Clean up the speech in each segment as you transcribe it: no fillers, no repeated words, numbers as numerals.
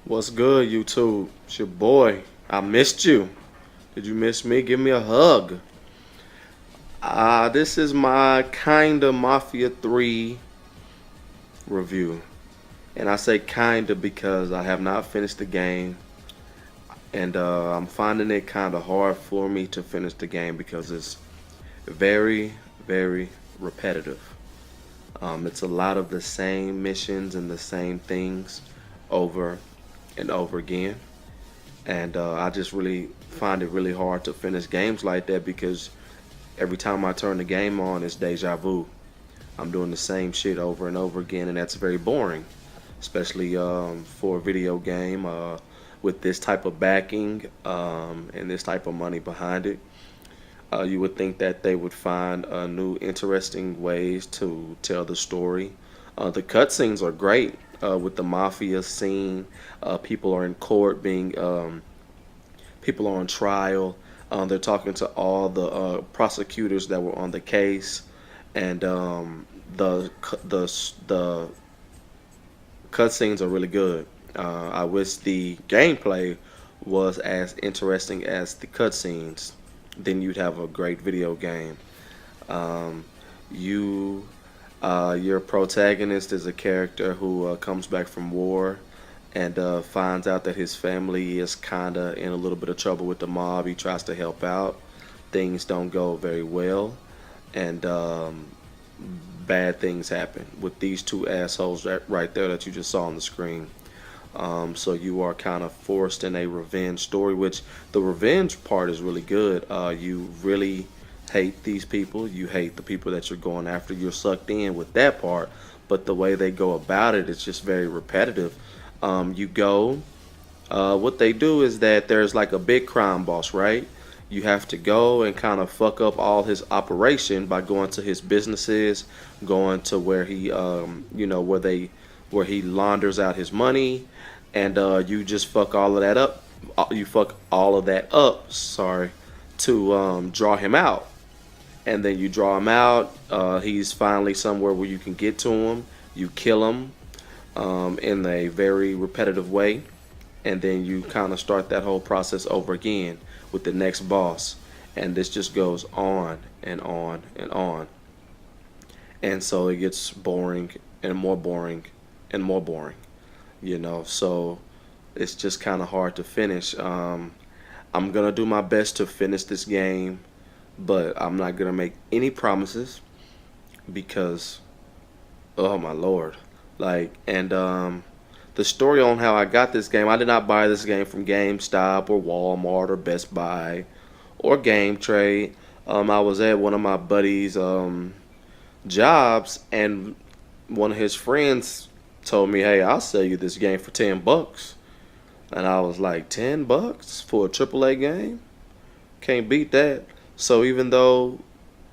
What's good, YouTube? It's your boy. I missed you. Did you miss me? Give me a hug. This is my kinda Mafia 3 review. And I say kinda because I have not finished the game. And I'm finding it kinda hard for me to finish the game because it's very, very repetitive. It's a lot of the same missions and the same things over and over again. And I just really find it really hard to finish games like that because every time I turn the game on, it's deja vu. I'm doing the same shit over and over again, and that's very boring, especially for a video game with this type of backing and this type of money behind it. You would think that they would find new, interesting ways to tell the story. The cutscenes are great with the mafia scene. People are in court being people are on trial. They're talking to all the prosecutors that were on the case, and the cutscenes are really good. I wish the gameplay was as interesting as the cutscenes. Then you'd have a great video game. Um, you, your protagonist is a character who comes back from war and finds out that his family is kind of in a little bit of trouble with the mob. He tries to help out. Things don't go very well, and bad things happen with these two assholes right there that you just saw on the screen. So you are kind of forced in a revenge story, which the revenge part is really good. You really hate these people. You hate the people that you're going after. You're sucked in with that part, but the way they go about it is just very repetitive. You go, what they do is that there's like a big crime boss, right? You have to go and kind of fuck up all his operation by going to his businesses, going to where he, where he launders out his money, and you just fuck all of that up. You fuck all of that up, sorry, to draw him out, and then you draw him out. He's finally somewhere where you can get to him. You kill him in a very repetitive way, and then you kind of start that whole process over again with the next boss, and this just goes on and on and on, and so it gets boring and more boring and more boring, so it's just kind of hard to finish. I'm gonna do my best to finish this game, but I'm not gonna make any promises because, oh my lord, and the story on how I got this game. I did not buy this game from GameStop or Walmart or Best Buy or Game Trade. I was at one of my buddies' jobs, and one of his friends told me, "Hey, I'll sell you this game for $10." And I was like, $10 for a AAA game? Can't beat that. So even though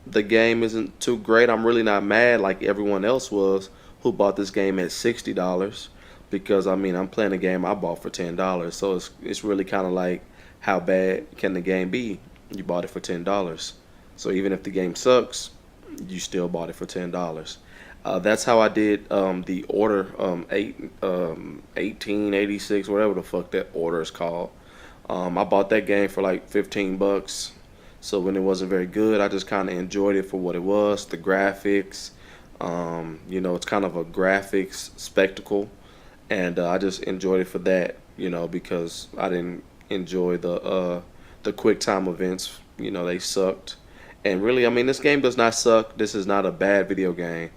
the game isn't too great, I'm really not mad like everyone else was who bought this game at $60, because I mean I'm playing a game I bought for $10. So it's really kind of like, how bad can the game be? You bought it for $10. So even if the game sucks, you still bought it for $10. That's how I did the order 1886, whatever the fuck that order is called. I bought that game for like $15. So when it wasn't very good, I just kind of enjoyed it for what it was. The graphics, it's kind of a graphics spectacle, and I just enjoyed it for that. Because I didn't enjoy the quick time events. They sucked. And really, I mean, this game does not suck. This is not a bad video game.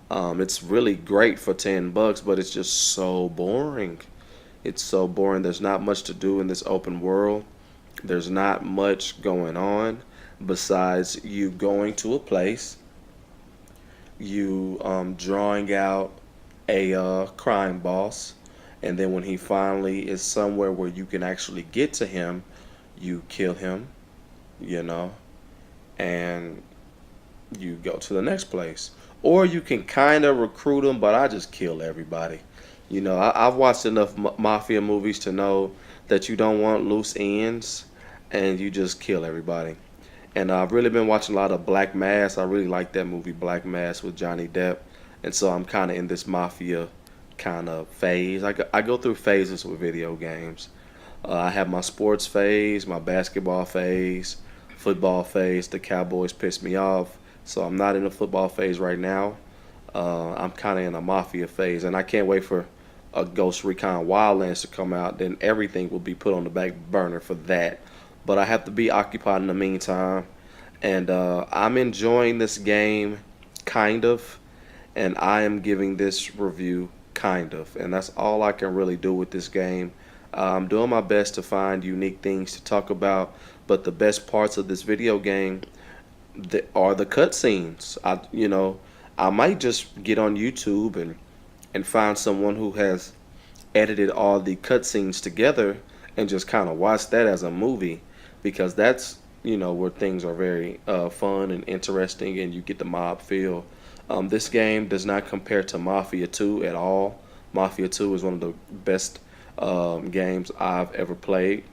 It's really great for $10, but it's just so boring. It's so boring. There's not much to do in this open world. There's not much going on besides you going to a place, you drawing out a crime boss, and then when he finally is somewhere where you can actually get to him, you kill him, you know, and you go to the next place. Or you can kind of recruit them, but I just kill everybody. I've watched enough mafia movies to know that you don't want loose ends, and you just kill everybody. And I've really been watching a lot of Black Mass. I really like that movie, Black Mass, with Johnny Depp. And so I'm kind of in this mafia kind of phase. I go through phases with video games. I have my sports phase, my basketball phase, football phase. The Cowboys piss me off, so I'm not in the football phase right now. I'm kind of in a Mafia phase, and I can't wait for a Ghost Recon Wildlands to come out. Then everything will be put on the back burner for that. But I have to be occupied in the meantime, and I'm enjoying this game, kind of, and I am giving this review kind of, and that's all I can really do with this game. I'm doing my best to find unique things to talk about, but the best parts of this video game are the cutscenes. I might just get on YouTube and find someone who has edited all the cutscenes together and just kind of watch that as a movie, because that's where things are very fun and interesting, and you get the mob feel. This game does not compare to Mafia 2 at all. Mafia 2 is one of the best games I've ever played.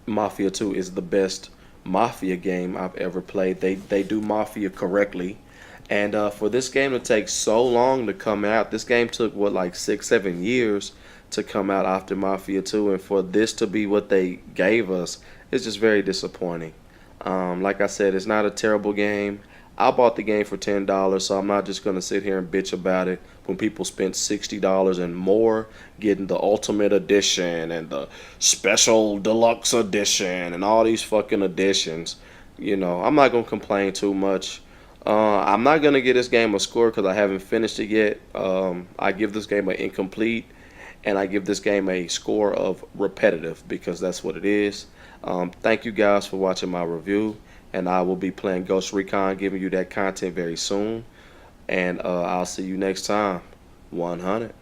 Mafia 2 is the best Mafia game I've ever played. They do Mafia correctly. And for this game to take so long to come out, this game took what, like 6, 7 years to come out after Mafia 2, and for this to be what they gave us is just very disappointing. Like I said, it's not a terrible game. I bought the game for $10, so I'm not just gonna sit here and bitch about it when people spent $60 and more getting the Ultimate Edition and the Special Deluxe Edition and all these fucking editions. I'm not gonna complain too much. I'm not gonna give this game a score because I haven't finished it yet. I give this game an incomplete, and I give this game a score of repetitive because that's what it is. Thank you guys for watching my review, and I will be playing Ghost Recon, giving you that content very soon. And I'll see you next time. 100.